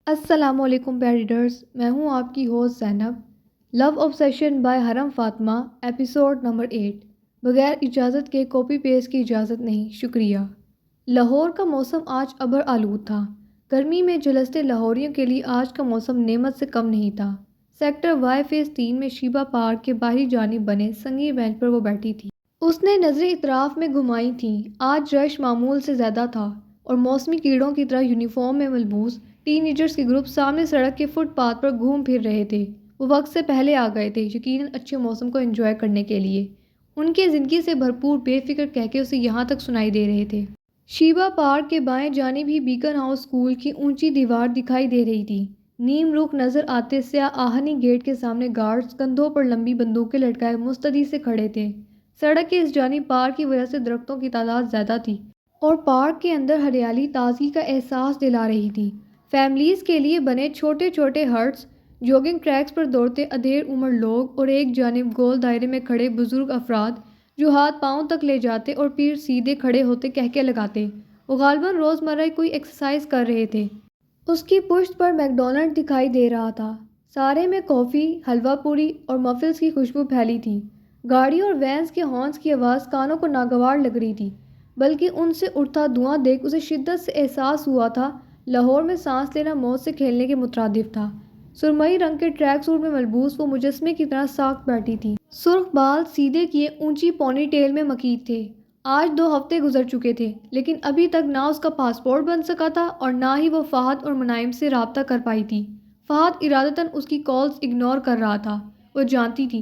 السلام علیکم پیریڈرز، میں ہوں آپ کی host Zainab. Love obsession by Haram Fatima, episode number 8۔ بغیر اجازت کے کاپی پیسٹ کی اجازت نہیں، شکریہ۔ لاہور کا موسم آج ابر آلود تھا۔ گرمی میں جھلستے لاہوریوں کے لیے آج کا موسم نعمت سے کم نہیں تھا۔ سیکٹر وائی فیز 3 میں شیبہ پارک کے باہری جانب بنے سنگی بینچ پر وہ بیٹھی تھی۔ اس نے نظریں اطراف میں گھمائی تھیں۔ آج رش معمول سے زیادہ تھا اور موسمی کیڑوں کی طرح یونیفارم میں ملبوس ٹین ایجرز کے گروپ سامنے سڑک کے فٹ پاتھ پر گھوم پھر رہے تھے۔ وہ وقت سے پہلے آ گئے تھے، یقیناً اچھے موسم کو انجوائے کرنے کے لیے۔ ان کے زندگی سے بھرپور بے فکر کہکے اسے یہاں تک سنائی دے رہے تھے۔ شیبہ پارک کے بائیں جانب ہی بیکن ہاؤس اسکول کی اونچی دیوار دکھائی دے رہی تھی۔ نیم رخ نظر آتے سیاہ آہنی گیٹ کے سامنے گارڈز کندھوں پر لمبی بندوقیں لٹکائے مستعدی سے کھڑے تھے۔ سڑک کے اس جانب پارک کی وجہ سے درختوں کی تعداد زیادہ تھی اور پارک کے اندر ہریالی تازگی کا احساس دلا رہی تھی۔ فیملیز کے لیے بنے چھوٹے چھوٹے ہٹس، جوگنگ ٹریکس پر دوڑتے ادھیڑ عمر لوگ اور ایک جانب گول دائرے میں کھڑے بزرگ افراد جو ہاتھ پاؤں تک لے جاتے اور پیر سیدھے کھڑے ہوتے کہکے لگاتے۔ وہ غالباً روزمرہ کوئی ایکسرسائز کر رہے تھے۔ اس کی پشت پر میک ڈونلڈ دکھائی دے رہا تھا۔ سارے میں کافی، حلوہ پوری اور مفلز کی خوشبو پھیلی تھی۔ گاڑیوں اور وینز کے ہارنز کی آواز کانوں کو ناگوار لگ رہی تھی، بلکہ ان سے اٹھتا دھواں دیکھ اسے شدت سے احساس ہوا تھا لاہور میں سانس لینا موت سے کھیلنے کے مترادف تھا۔ سرمئی رنگ کے ٹریک سوٹ میں ملبوس وہ مجسمے کی طرح ساکت بیٹھی تھی۔ سرخ بال سیدھے کیے اونچی پونی ٹیل میں مکید تھے۔ آج 2 ہفتے گزر چکے تھے، لیکن ابھی تک نہ اس کا پاسپورٹ بن سکا تھا اور نہ ہی وہ فہد اور منائم سے رابطہ کر پائی تھی۔ فہد ارادتاً اس کی کالز اگنور کر رہا تھا، وہ جانتی تھی،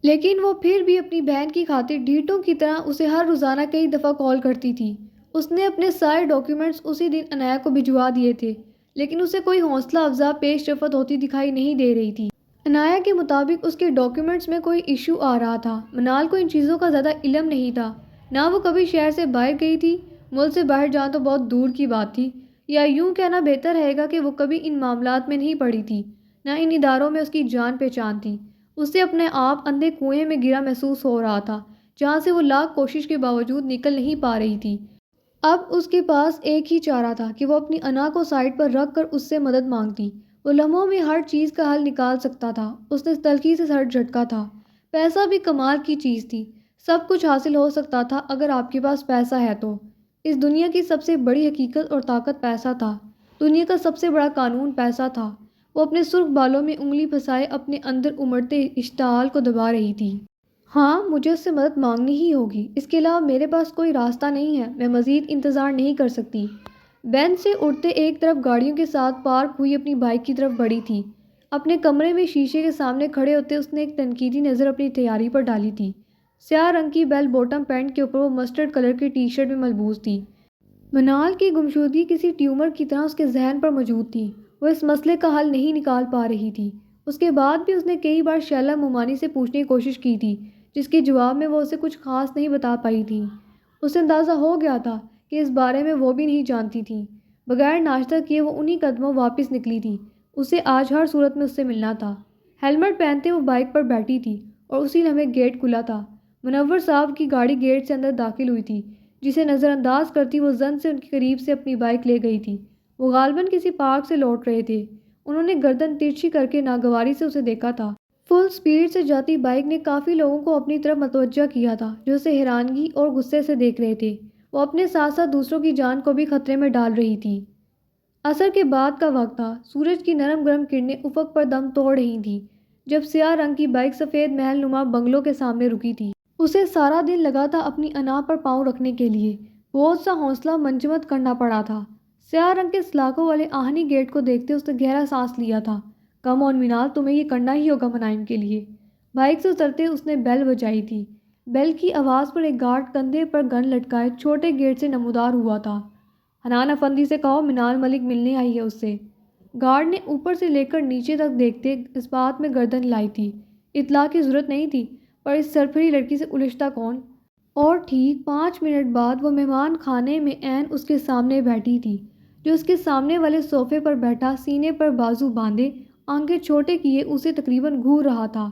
لیکن وہ پھر بھی اپنی بہن کی خاطر ڈھیٹوں کی طرح اسے ہر روزانہ کئی دفعہ کال کرتی تھی۔ اس نے اپنے سارے ڈاکیومنٹس اسی دن عنایا کو بھجوا دیے تھے، لیکن اسے کوئی حوصلہ افزا پیش رفت ہوتی دکھائی نہیں دے رہی تھی۔ عنایا کے مطابق اس کے ڈاکیومنٹس میں کوئی ایشو آ رہا تھا۔ منال کو ان چیزوں کا زیادہ علم نہیں تھا، نہ وہ کبھی شہر سے باہر گئی تھی، ملک سے باہر جانا تو بہت دور کی بات تھی، یا یوں کہنا بہتر رہے گا کہ وہ کبھی ان معاملات میں نہیں پڑی تھی، نہ ان اداروں میں اس کی جان پہچان تھی۔ اسے اپنے آپ اندھے کنویں میں گرا محسوس ہو رہا تھا، جہاں سے وہ لاکھ کوشش کے باوجود نکل نہیں پا رہی تھی۔ اب اس کے پاس ایک ہی چارہ تھا کہ وہ اپنی انا کو سائڈ پر رکھ کر اس سے مدد مانگتی۔ وہ لمحوں میں ہر چیز کا حل نکال سکتا تھا۔ اس نے تلخی سے سر جھٹکا تھا۔ پیسہ بھی کمال کی چیز تھی۔ سب کچھ حاصل ہو سکتا تھا اگر آپ کے پاس پیسہ ہے تو۔ اس دنیا کی سب سے بڑی حقیقت اور طاقت پیسہ تھا۔ دنیا کا سب سے بڑا قانون پیسہ تھا۔ وہ اپنے سرخ بالوں میں انگلی پھنسائے اپنے اندر امڑتے اشتعال کو دبا رہی تھی۔ ہاں، مجھے اس سے مدد مانگنی ہی ہوگی۔ اس کے علاوہ میرے پاس کوئی راستہ نہیں ہے۔ میں مزید انتظار نہیں کر سکتی۔ بینچ سے اٹھتے ایک طرف گاڑیوں کے ساتھ پارک ہوئی اپنی بائک کی طرف بڑھی تھی۔ اپنے کمرے میں شیشے کے سامنے کھڑے ہوتے اس نے ایک تنقیدی نظر اپنی تیاری پر ڈالی تھی۔ سیاہ رنگ کی بیل بوٹم پینٹ کے اوپر وہ مسٹرڈ کلر کی ٹی شرٹ میں ملبوس تھی۔ منال کی گمشدگی کسی ٹیومر کی طرح اس کے ذہن پر موجود تھی۔ وہ اس مسئلے کا حل نہیں نکال پا رہی تھی۔ اس کے بعد بھی اس نے کئی بار شیلا مومانی سے پوچھنے کی کوشش کی تھی، جس کے جواب میں وہ اسے کچھ خاص نہیں بتا پائی تھی۔ اسے اندازہ ہو گیا تھا کہ اس بارے میں وہ بھی نہیں جانتی تھی۔ بغیر ناشتہ کیے وہ انہی قدموں واپس نکلی تھی۔ اسے آج ہر صورت میں اس سے ملنا تھا۔ ہیلمٹ پہنتے وہ بائک پر بیٹھی تھی اور اسی لمحے گیٹ کھلا تھا۔ منور صاحب کی گاڑی گیٹ سے اندر داخل ہوئی تھی، جسے نظر انداز کرتی وہ زن سے ان کے قریب سے اپنی بائک لے گئی تھی۔ وہ غالباً کسی پارک سے لوٹ رہے تھے۔ انہوں نے گردن ترچھی کر کے ناگواری سے اسے دیکھا تھا۔ فل سپیڈ سے جاتی بائک نے کافی لوگوں کو اپنی طرف متوجہ کیا تھا، جو اسے حیرانگی اور غصے سے دیکھ رہے تھے۔ وہ اپنے ساتھ ساتھ دوسروں کی جان کو بھی خطرے میں ڈال رہی تھی۔ عصر کے بعد کا وقت تھا۔ سورج کی نرم گرم کرنیں افق پر دم توڑ رہی تھیں جب سیاہ رنگ کی بائک سفید محل نما بنگلوں کے سامنے رکی تھی۔ اسے سارا دن لگا تھا اپنی انا پر پاؤں رکھنے کے لیے۔ بہت سا حوصلہ منجمد کرنا پڑا تھا۔ سیاہ رنگ کے سلاخوں والے آہنی گیٹ کو دیکھتے اس نے گہرا سانس لیا تھا۔ کم آن منال، تمہیں یہ کرنا ہی ہوگا منائم کے لیے۔ بائک سے اترتے اس نے بیل بجائی تھی۔ بیل کی آواز پر ایک گارڈ کندھے پر گن لٹکائے چھوٹے گیٹ سے نمودار ہوا تھا۔ حنان افندی سے کہو منال ملک ملنے آئی ہے اس سے۔ گارڈ نے اوپر سے لے کر نیچے تک دیکھتے اس بات میں گردن ہلائی تھی۔ اطلاع کی ضرورت نہیں تھی، پر اس سرپھری لڑکی سے الجھتا کون؟ اور ٹھیک 5 منٹ بعد وہ مہمان خانے میں عین اس کے سامنے بیٹھی تھی، جو اس کے سامنے والے صوفے پر بیٹھا سینے پر بازو باندھے آنکھیں چھوٹے کیے اسے تقریباً گھور رہا تھا۔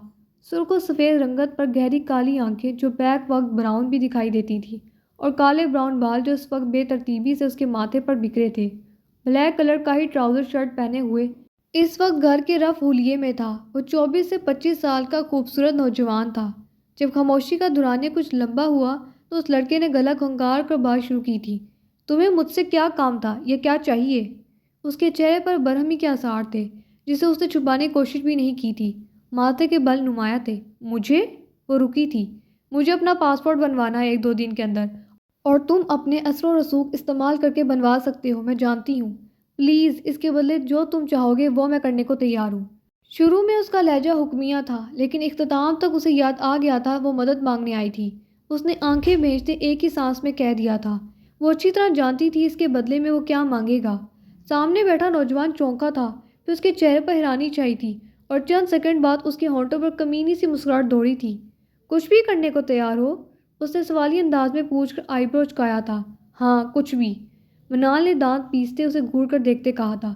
سرخ و سفید رنگت پر گہری کالی آنکھیں جو بیک وقت براؤن بھی دکھائی دیتی تھی، اور کالے براؤن بال جو اس وقت بے ترتیبی سے اس کے ماتھے پر بکھرے تھے۔ بلیک کلر کا ہی ٹراؤزر شرٹ پہنے ہوئے اس وقت گھر کے رف ہولیے میں تھا۔ وہ 24 سے 25 سال کا خوبصورت نوجوان تھا۔ جب خاموشی کا دورانیہ کچھ لمبا ہوا تو اس لڑکے نے گلا کھنگار کر بات شروع کی تھی۔ تمہیں مجھ سے کیا کام تھا یا کیا چاہیے؟ اس کے چہرے پر برہمی کے آثار تھے جسے اس نے چھپانے کی کوشش بھی نہیں کی تھی۔ ماتھے کے بل نمایاں تھے۔ مجھے؟ وہ رکی تھی۔ مجھے اپنا پاسپورٹ بنوانا ہے 1-2 دن کے اندر، اور تم اپنے اثر و رسوخ استعمال کر کے بنوا سکتے ہو، میں جانتی ہوں۔ پلیز اس کے بدلے جو تم چاہو گے وہ میں کرنے کو تیار ہوں۔ شروع میں اس کا لہجہ حکمیہ تھا، لیکن اختتام تک اسے یاد آ گیا تھا وہ مدد مانگنے آئی تھی۔ اس نے آنکھیں بھیجتے ایک ہی سانس میں کہہ دیا تھا۔ وہ اچھی طرح جانتی تھی اس کے بدلے میں وہ کیا مانگے گا۔ سامنے بیٹھا نوجوان چونکا تھا، پھر اس کے چہرے پر حیرانی چھائی تھی اور چند سیکنڈ بعد اس کے ہونٹوں پر کمینی سی مسکراہٹ دوڑی تھی۔ کچھ بھی کرنے کو تیار ہو؟ اس نے سوالی انداز میں پوچھ کر آئی برو چکایا تھا۔ ہاں، کچھ بھی، منال نے دانت پیستے اسے گھور کر دیکھتے کہا تھا۔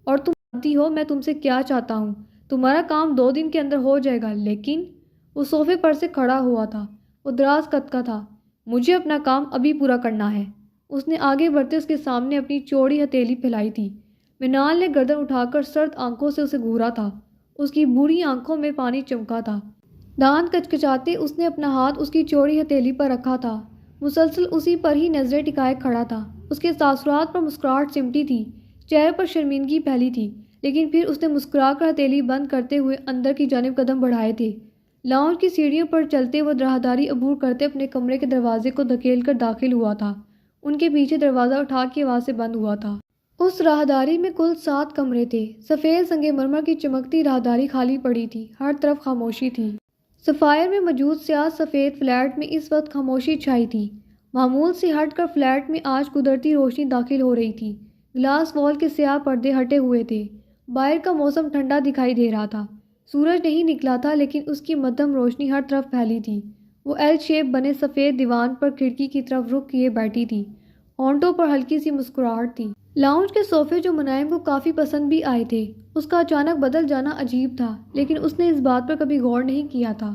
اور تم جانتی ہو میں تم سے کیا چاہتا ہوں؟ تمہارا کام 2 دن کے اندر ہو جائے گا، لیکن وہ صوفے پر سے کھڑا ہوا تھا۔ وہ دراز قد کا تھا۔ مجھے اپنا کام ابھی پورا کرنا ہے۔ اس نے آگے بڑھتے اس کے سامنے اپنی چوڑی ہتھیلی پھیلائی تھی۔ منال نے گردن اٹھا کر سرد آنکھوں سے اسے گھورا تھا۔ اس کی بوڑھی آنکھوں میں پانی چمکا تھا۔ دانت کچکچاتے اس نے اپنا ہاتھ اس کی چوڑی ہتھیلی پر رکھا تھا، مسلسل اسی پر ہی نظریں ٹکائے کھڑا تھا۔ اس کے تاثرات پر مسکراہٹ سمٹی تھی، چہرے پر شرمندگی پھیلی تھی، لیکن پھر اس نے مسکرا کر ہتھیلی بند کرتے ہوئے اندر کی جانب قدم بڑھائے تھے۔ لاؤنج کی سیڑھیوں پر چلتے وہ راہداری عبور کرتے اپنے کمرے کے دروازے کو دھکیل کر داخل ہوا تھا۔ ان کے پیچھے دروازہ اٹھا کی آواز سے بند ہوا تھا۔ اس راہداری میں کل 7 کمرے تھے۔ سفید سنگ مرمر کی چمکتی راہداری خالی پڑی تھی، ہر طرف خاموشی تھی۔ سفائر میں موجود سیاہ سفید فلیٹ میں اس وقت خاموشی چھائی تھی۔ معمول سے ہٹ کر فلیٹ میں آج قدرتی روشنی داخل ہو رہی تھی۔ گلاس وال کے سیاہ پردے ہٹے ہوئے تھے۔ باہر کا موسم ٹھنڈا دکھائی دے رہا تھا۔ سورج نہیں نکلا تھا، لیکن اس کی مدھم روشنی ہر طرف پھیلی تھی۔ وہ ایل شیپ بنے سفید دیوان پر کھڑکی کی طرف رخ کیے بیٹھی تھی۔ ہونٹوں پر ہلکی سی مسکراہٹ تھی۔ لاؤنج کے صوفے جو منائم کو کافی پسند بھی آئے تھے، اس کا اچانک بدل جانا عجیب تھا، لیکن اس نے اس بات پر کبھی غور نہیں کیا تھا۔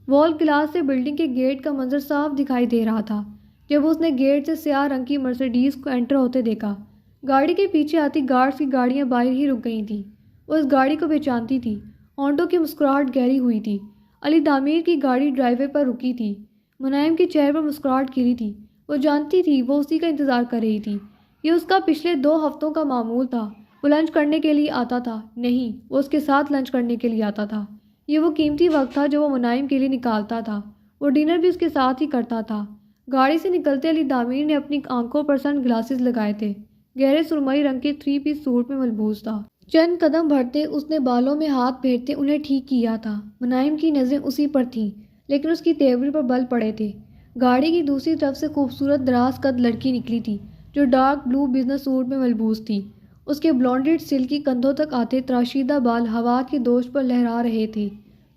وال گلاس سے بلڈنگ کے گیٹ کا منظر صاف دکھائی دے رہا تھا جب اس نے گیٹ سے سیاہ رنگ کی مرسیڈیز کو انٹر ہوتے دیکھا۔ گاڑی کے پیچھے آتی گارڈز کی گاڑیاں باہر ہی رک گئی تھیں۔ وہ اس گاڑی کو پہچانتی تھی۔ ہونٹوں کی مسکراہٹ گہری ہوئی تھی۔ علی دامیر کی گاڑی ڈرائیو وے پر رکی تھی۔ منائم کے چہرے پر مسکراہٹ کھلی تھی۔ وہ جانتی تھی وہ اسی کا انتظار کر رہی تھی۔ یہ اس کا پچھلے 2 ہفتوں کا معمول تھا۔ وہ لنچ کرنے کے لیے آتا تھا، نہیں، وہ اس کے ساتھ لنچ کرنے کے لیے آتا تھا۔ یہ وہ قیمتی وقت تھا جو وہ منائم کے لیے نکالتا تھا۔ وہ ڈنر بھی اس کے ساتھ ہی کرتا تھا۔ گاڑی سے نکلتے علی دامیر نے اپنی آنکھوں پر سن گلاسز لگائے تھے۔ گہرے سرمئی رنگ کے 3 پیس سوٹ میں ملبوس تھا۔ چند قدم بڑھتے اس نے بالوں میں ہاتھ پھیرتے انہیں ٹھیک کیا تھا۔ منائم کی نظریں اسی پر تھیں، لیکن اس کی تیوری پر بل پڑے تھے۔ گاڑی کی دوسری طرف سے خوبصورت دراز قد لڑکی نکلی تھی جو ڈارک بلو بزنس سوٹ میں ملبوس تھی۔ اس کے بلونڈڈ سلکی کندھوں تک آتے تراشیدہ بال ہوا کی دوش پر لہرا رہے تھے۔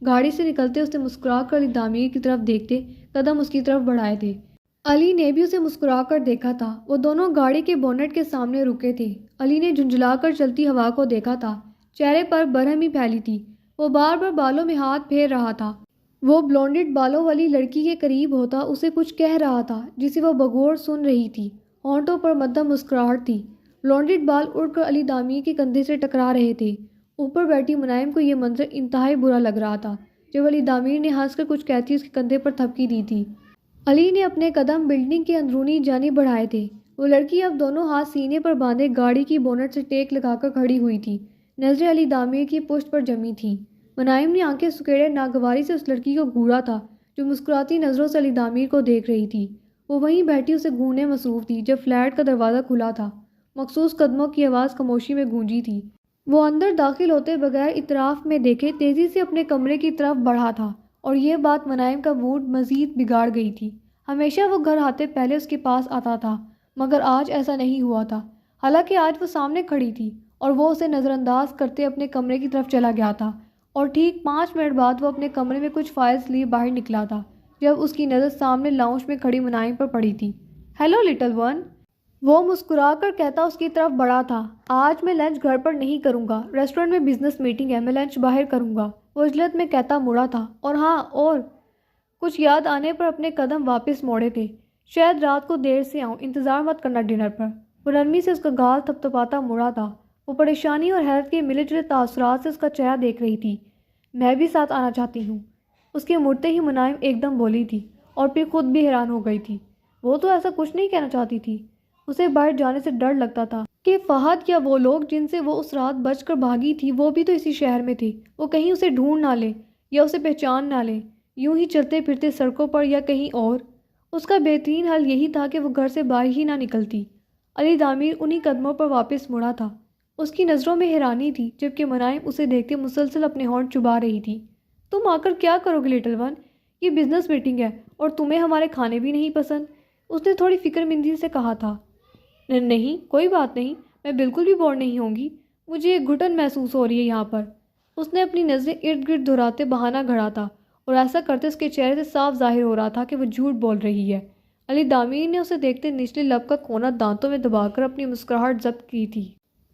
گاڑی سے نکلتے اس نے مسکرا کر علی دامیر کی طرف دیکھتے قدم اس کی طرف بڑھائے تھے۔ علی نے بھی اسے مسکرا کر دیکھا تھا۔ وہ دونوں گاڑی کے بونٹ کے سامنے رکے تھے۔ علی نے جھنجھلا کر چلتی ہوا کو دیکھا تھا۔ چہرے پر برہمی پھیلی تھی۔ وہ بار بار بالوں میں ہاتھ پھیر رہا تھا۔ وہ بلونڈڈ بالوں والی لڑکی کے قریب ہوتا اسے کچھ کہہ رہا تھا جسے وہ بغور سن رہی تھی۔ ہونٹوں پر مدھم مسکراہٹ تھی۔ بلونڈڈ بال اڑ کر علی دامیر کے کندھے سے ٹکرا رہے تھے۔ اوپر بیٹھی منائم کو یہ منظر انتہائی برا لگ رہا تھا۔ جب علی دامیر نے ہنس کر کچھ کہتی اس کے کندھے پر تھپکی دی تھی۔ علی نے اپنے قدم بلڈنگ کے اندرونی جانب بڑھائے تھے۔ وہ لڑکی اب دونوں ہاتھ سینے پر باندھے گاڑی کی بونٹ سے ٹیک لگا کر کھڑی ہوئی تھی۔ نظریں علی دامیر کی پشت پر جمی تھیں۔ منائم نے آنکھیں سکیڑے ناگواری سے اس لڑکی کو گھورا تھا جو مسکراتی نظروں سے علی دامیر کو دیکھ رہی تھی۔ وہ وہیں بیٹھی اسے گھورنے مصروف تھی جب فلیٹ کا دروازہ کھلا تھا۔ مخصوص قدموں کی آواز خاموشی میں گونجی تھی۔ وہ اندر داخل ہوتے بغیر اطراف میں دیکھے تیزی سے اپنے کمرے کی طرف بڑھا تھا، اور یہ بات منائم کا موڈ مزید بگاڑ گئی تھی۔ ہمیشہ وہ گھر آتے پہلے اس کے پاس آتا تھا، مگر آج ایسا نہیں ہوا تھا۔ حالانکہ آج وہ سامنے کھڑی تھی اور وہ اسے نظر انداز کرتے اپنے کمرے کی طرف چلا گیا تھا، اور ٹھیک 5 منٹ بعد وہ اپنے کمرے میں کچھ فائلز لیے باہر نکلا تھا جب اس کی نظر سامنے لاؤنج میں کھڑی منائم پر پڑی تھی۔ ہیلو لٹل ون، وہ مسکرا کر کہتا اس کی طرف بڑھا تھا۔ آج میں لنچ گھر پر نہیں کروں گا، ریسٹورنٹ میں بزنس میٹنگ ہے، میں لنچ باہر کروں گا، وہ عجلت میں کہتا مڑا تھا۔ اور ہاں، اور کچھ یاد آنے پر اپنے قدم واپس موڑے تھے۔ شاید رات کو دیر سے آؤں، انتظار مت کرنا ڈنر پر۔ وہ نرمی سے اس کا گال تھپتھپاتا مڑا تھا۔ وہ پریشانی اور حیرت کے ملے جلے تاثرات سے اس کا چہرہ دیکھ رہی تھی۔ میں بھی ساتھ آنا چاہتی ہوں، اس کے مڑتے ہی منائم ایک دم بولی تھی، اور پھر خود بھی حیران ہو گئی تھی۔ وہ تو ایسا کچھ نہیں کہنا چاہتی تھی۔ اسے باہر جانے سے ڈر لگتا تھا کہ فہد یا وہ لوگ جن سے وہ اس رات بچ کر بھاگی تھی وہ بھی تو اسی شہر میں تھے۔ وہ کہیں اسے ڈھونڈ نہ لیں یا اسے پہچان نہ لیں، یوں ہی چلتے پھرتے سڑکوں پر یا کہیں اور۔ اس کا بہترین حل یہی تھا کہ وہ گھر سے باہر ہی نہ نکلتی۔ علی دامیر انہی قدموں پر واپس مڑا تھا۔ اس کی نظروں میں حیرانی تھی، جبکہ منائم اسے دیکھتے مسلسل اپنے ہونٹ چبا رہی تھی۔ تم آ کر کیا کرو گے لٹل ون؟ یہ بزنس میٹنگ ہے اور تمہیں ہمارے کھانے بھی نہیں پسند، اس نے تھوڑی فکر مندی سے کہا تھا۔ نہیں، کوئی بات نہیں، میں بالکل بھی بور نہیں ہوں گی، مجھے ایک گھٹن محسوس ہو رہی ہے یہاں پر۔ اس نے اپنی نظریں ارد گرد دہراتے بہانہ گھڑا تھا، اور ایسا کرتے اس کے چہرے سے صاف ظاہر ہو رہا تھا کہ وہ جھوٹ بول رہی ہے۔ علی دامیر نے اسے دیکھتے نچلے لب کا کونا دانتوں میں دبا کر اپنی مسکراہٹ ضبط کی تھی۔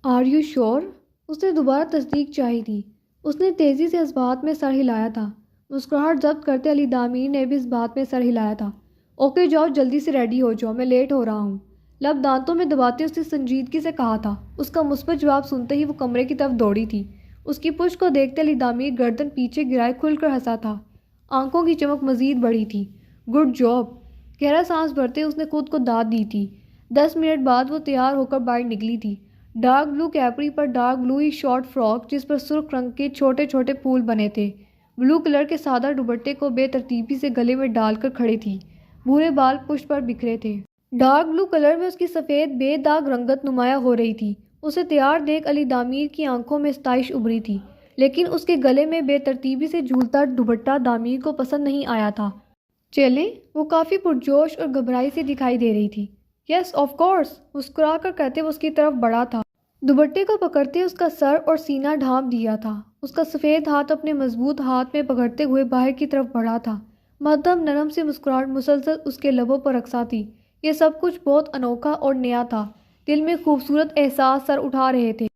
آر یو شور؟ اس نے دوبارہ تصدیق چاہی تھی۔ اس نے تیزی سے اس بات میں سر ہلایا تھا۔ مسکراہٹ ضبط کرتے علی دامیر نے بھی اس بات میں سر ہلایا تھا۔ اوکے جاؤ، جلدی سے ریڈی ہو جاؤ، میں لیٹ ہو رہا ہوں، لب دانتوں میں دباتے اس نے سنجیدگی سے کہا تھا۔ اس کا مثبت جواب سنتے ہی وہ کمرے کی طرف دوڑی تھی۔ اس کی پشت کو دیکھتے علی دامیر گردن پیچھے گرائے کھل کر ہنسا تھا۔ آنکھوں کی چمک مزید بڑھی تھی۔ Good job! گہرا سانس بھرتے اس نے خود کو داد دی تھی۔ 10 منٹ بعد وہ تیار ہو کر باہر نکلی تھی۔ ڈارک بلو کیپری پر ڈارک بلو ہی شارٹ فراک، جس پر سرخ رنگ کے چھوٹے چھوٹے پھول بنے تھے، بلو کلر کے سادہ دوپٹے کو بے ترتیبی سے گلے میں ڈال کر کھڑی تھی۔ بھورے بال پشت پر بکھرے تھے۔ ڈارک بلو کلر میں اس کی سفید بے داغ رنگت نمایاں ہو رہی تھی۔ اسے تیار دیکھ علی دامیر کی آنکھوں میں ستائش ابھری تھی، لیکن اس کے گلے میں بے ترتیبی سے جھولتا دوپٹہ دامیر کو پسند نہیں آیا تھا۔ چلیں؟ وہ کافی پرجوش اور گھبرائی سے دکھائی دے رہی تھی۔ یس آف کورس، مسکرا کر کہتے وہ اس کی طرف بڑھا تھا۔ دوپٹے کو پکڑتے اس کا سر اور سینہ ڈھانپ دیا تھا۔ اس کا سفید ہاتھ اپنے مضبوط ہاتھ میں پکڑتے ہوئے باہر کی طرف بڑھا تھا۔ مدھم نرم سی مسکراہٹ مسلسل اس کے لبوں پر رقصا تھی۔ یہ سب کچھ بہت انوکھا اور نیا تھا۔ دل میں خوبصورت احساس سر اٹھا رہے تھے۔